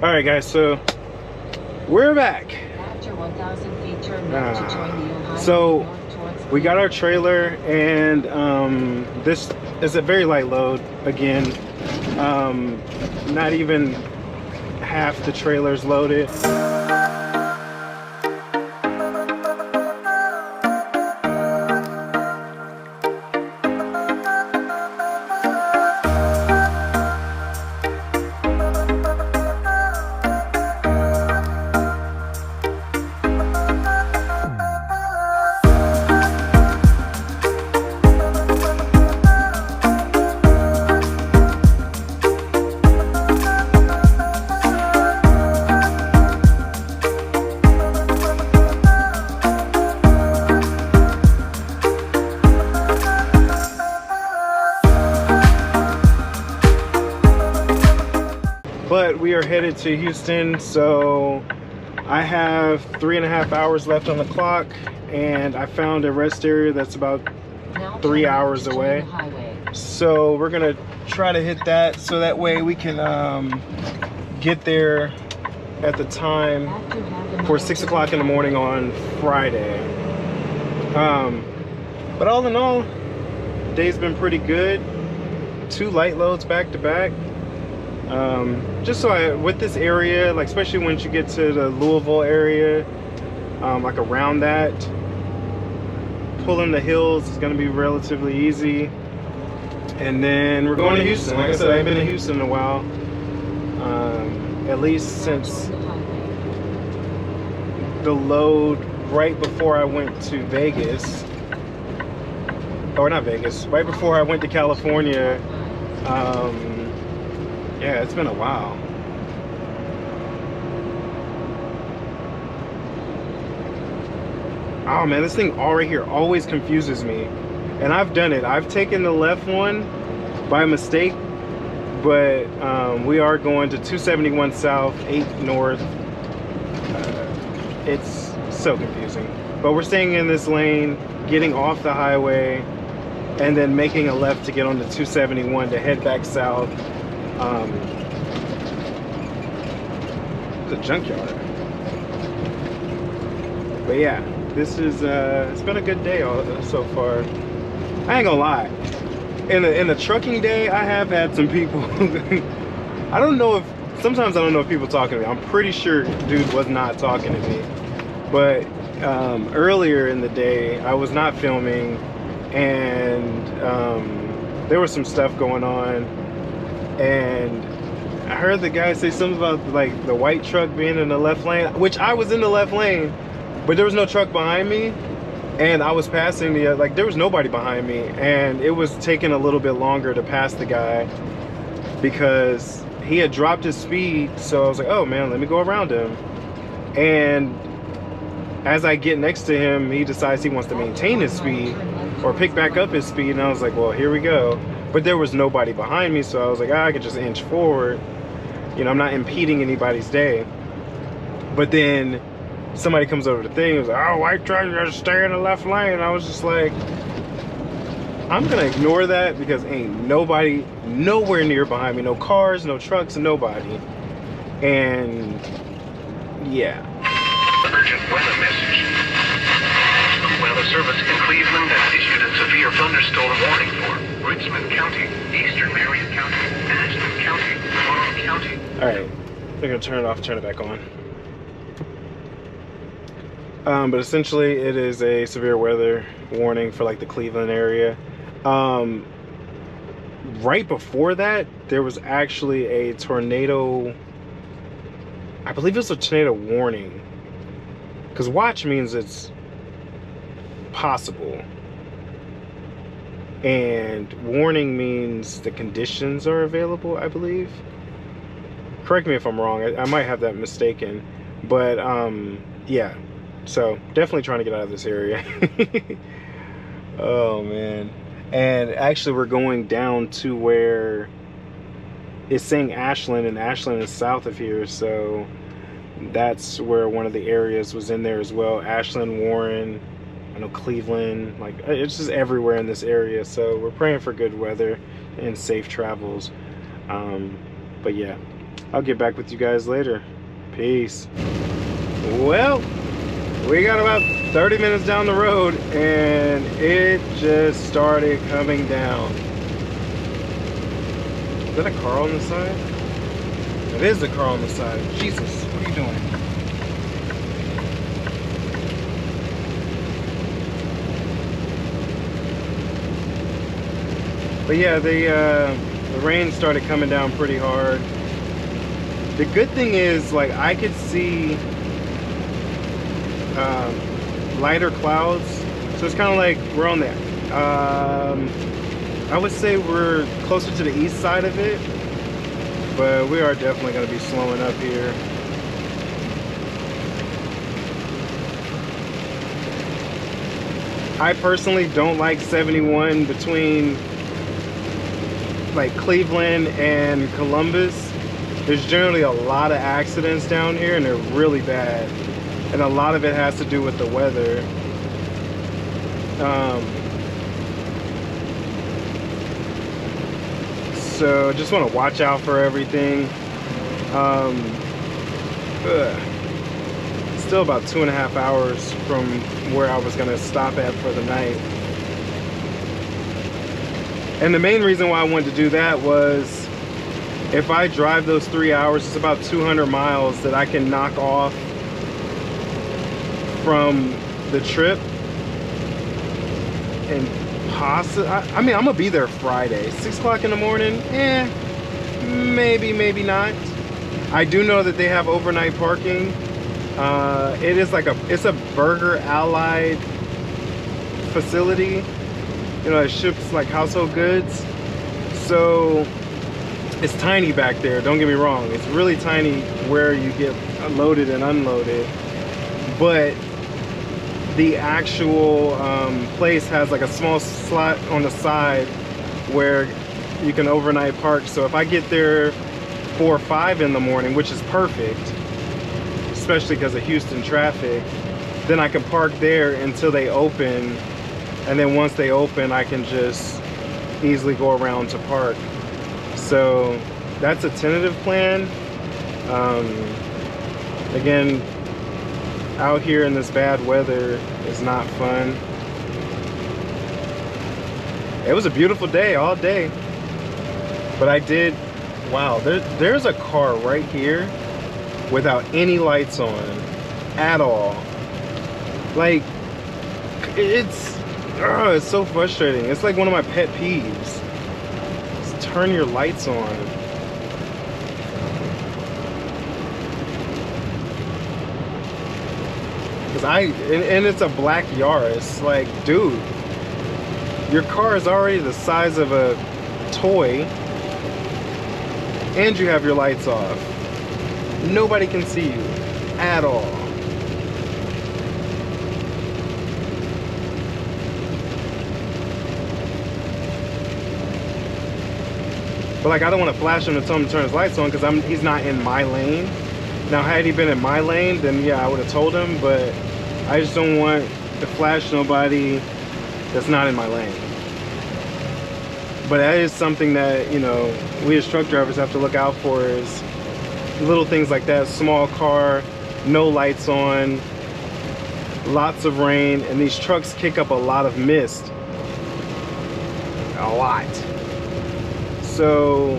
All right, guys, so we're back. After 1,000 feet, turn left to join the Ohio So north towards we got our trailer, and this is a very light load again. Not even half the trailer's loaded. But we are headed to Houston, so I have 3.5 hours left on the clock, and I found a rest area that's about 3 hours away. So we're gonna try to hit that, so that way we can get there at the time for 6 o'clock in the morning on Friday. But all in all, the day's been pretty good. 2 light loads back to back. Just so with this area, like especially once you get to the Louisville area, like around that, pulling the hills is going to be relatively easy. And then we're going to Houston. Like I said, I haven't been to Houston in a while, at least since the load right before I went to Vegas, or not Vegas, right before I went to California. Yeah, it's been a while. Oh man, this thing all right here always confuses me. And I've done it. I've taken the left one by mistake, but we are going to 271 South, 8 North. It's so confusing. But we're staying in this lane, getting off the highway, and then making a left to get on the 271 to head back south. The junkyard. But yeah, this is it's been a good day so far. I ain't gonna lie, in the trucking day I have had some people I don't know if sometimes I don't know if people talking to me. I'm pretty sure dude was not talking to me, but earlier in the day I was not filming, and there was some stuff going on, and I heard the guy say something about like the white truck being in the left lane, which I was in the left lane, but there was no truck behind me, and I was passing the like there was nobody behind me, and it was taking a little bit longer to pass the guy because he had dropped his speed. So I was like, oh man, let me go around him. And as I get next to him, he decides he wants to maintain his speed or pick back up his speed, and I was like, well, here we go. But there was nobody behind me, so I was like, I could just inch forward. You know, I'm not impeding anybody's day. But then somebody comes over the thing and was like, oh, white truck, you gotta stay in the left lane. And I was just like, I'm gonna ignore that because ain't nobody nowhere near behind me. No cars, no trucks, nobody. And yeah. Urgent weather message. The weather service in Cleveland has issued a severe thunderstorm warning for Richmond County, Eastern Marion County, Ashland County, Warren County. Alright, we're gonna turn it off, turn it back on. But essentially it is a severe weather warning for like the Cleveland area. Right before that, there was actually a tornado. I believe it was a tornado warning, because watch means it's possible, and warning means the conditions are available, I believe. Correct me if I'm wrong, I might have that mistaken, but yeah, so definitely trying to get out of this area. Oh man. And actually we're going down to where it's saying Ashland, and Ashland is south of here, so that's where one of the areas was in there as well. Ashland, Warren, I know Cleveland, like it's just everywhere in this area. So we're praying for good weather and safe travels. But yeah, I'll get back with you guys later. Peace. Well, we got about 30 minutes down the road and it just started coming down. Is that a car on the side? It is a car on the side. Jesus, what are you doing? But yeah, the rain started coming down pretty hard. The good thing is, like, I could see lighter clouds, so it's kind of like we're on the I would say we're closer to the east side of it, but we are definitely going to be slowing up here. I personally don't like 71 between like Cleveland and Columbus. There's generally a lot of accidents down here and they're really bad. And a lot of it has to do with the weather. So just want to watch out for everything. Still about 2.5 hours from where I was going to stop at for the night. And the main reason why I wanted to do that was if I drive those 3 hours, it's about 200 miles that I can knock off from the trip. And possibly, I mean, I'm gonna be there Friday, 6 o'clock in the morning. Maybe, maybe not. I do know that they have overnight parking. It is like it's a Burger Allied facility. You know, it ships like household goods. So it's tiny back there, don't get me wrong. It's really tiny where you get loaded and unloaded. But the actual place has like a small slot on the side where you can overnight park. So if I get there 4 or 5 in the morning, which is perfect, especially because of Houston traffic, then I can park there until they open. And then once they open, I can just easily go around to park. So that's a tentative plan. Again, out here in this bad weather is not fun. It was a beautiful day all day. But I did, wow, there's a car right here without any lights on at all. Like, it's so frustrating. It's like one of my pet peeves. Just turn your lights on. Cause and it's a black Yaris. Like, dude, your car is already the size of a toy, and you have your lights off. Nobody can see you at all. But like, I don't want to flash him and tell him to turn his lights on because he's not in my lane. Now, had he been in my lane, then yeah, I would have told him, but I just don't want to flash nobody that's not in my lane. But that is something that, you know, we as truck drivers have to look out for, is little things like that. Small car, no lights on, lots of rain, and these trucks kick up a lot of mist. A lot. So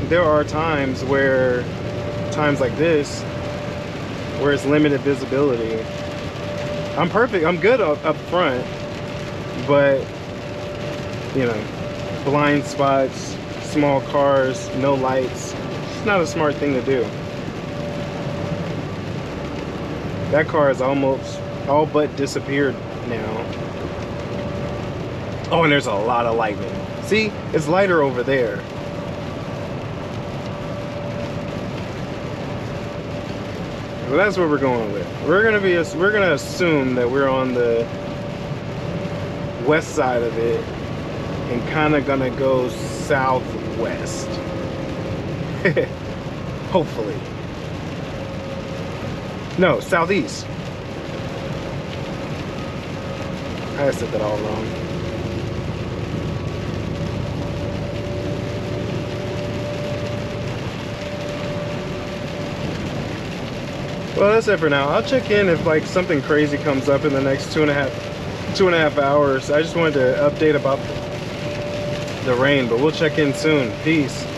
there are times like this, where it's limited visibility. I'm perfect, I'm good up front, but you know, blind spots, small cars, no lights, it's not a smart thing to do. That car is almost all but disappeared now. Oh, and there's a lot of lightning. See, it's lighter over there. So that's what we're going with. We're gonna assume that we're on the west side of it and kind of gonna go southwest. Hopefully. No, southeast. I said that all wrong. Well, that's it for now. I'll check in if like something crazy comes up in the next two and a half hours. I just wanted to update about the rain, but we'll check in soon. Peace.